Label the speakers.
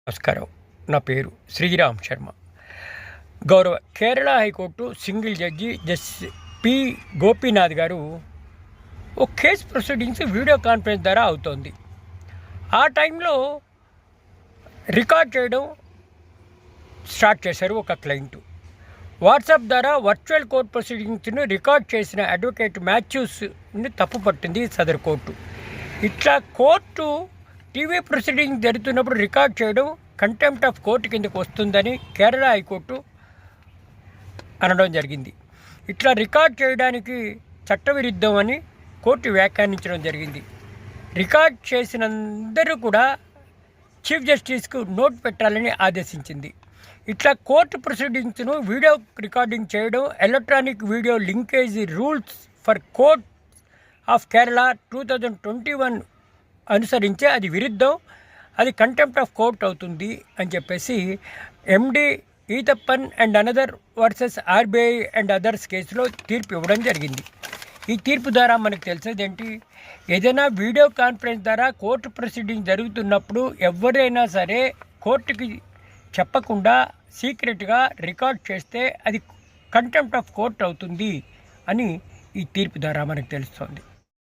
Speaker 1: నమస్కారం. నా పేరు శ్రీరామ్ శర్మ. గౌరవ Kerala high court single judge justice P Gopinath గారు ఒక కేసు ప్రొసీడింగ్స్ వీడియో కాన్ఫరెన్స్ ద్వారా అవుతోంది. ఆ టైంలో రికార్డ్ చేయడం స్టార్ట్ చేశారు ఒక క్లయింట్. వాట్సాప్ ద్వారా వర్చువల్ కోర్ట్ ప్రొసీడింగ్స్ను రికార్డ్ చేసిన అడ్వకేట్ మాథ్యూస్ని తప్పుపట్టింది సదరు కోర్టు. ఇట్లా కోర్టు టీవీ ప్రొసీడింగ్ జరుగుతున్నప్పుడు రికార్డ్ చేయడం కంటెంప్ట్ ఆఫ్ కోర్టు కిందకు వస్తుందని కేరళ హైకోర్టు అనడం జరిగింది. ఇట్లా రికార్డ్ చేయడానికి చట్టవిరుద్ధం అని కోర్టు వ్యాఖ్యానించడం జరిగింది. రికార్డ్ చేసినందరూ కూడా చీఫ్ జస్టిస్కు నోట్ పెట్టాలని ఆదేశించింది. ఇట్లా కోర్టు ప్రొసీడింగ్స్ను వీడియో రికార్డింగ్ చేయడం electronic video linkage rules for court of Kerala 2021 అనుసరించే అది విరుద్ధం, అది కంటెంప్ట్ ఆఫ్ కోర్ట్ అవుతుంది అని చెప్పేసి MD Eethappan and another versus RBI and others కేసులో తీర్పు ఇవ్వడం జరిగింది. ఈ తీర్పు ద్వారా మనకు తెలిసేది ఏంటి, ఏదైనా వీడియో కాన్ఫరెన్స్ ద్వారా కోర్టు ప్రొసీడింగ్ జరుగుతున్నప్పుడు ఎవరైనా సరే కోర్టుకి చెప్పకుండా సీక్రెట్గా రికార్డ్ చేస్తే అది కంటెంప్ట్ ఆఫ్ కోర్ట్ అవుతుంది అని ఈ తీర్పు ద్వారా మనకు తెలుస్తుంది.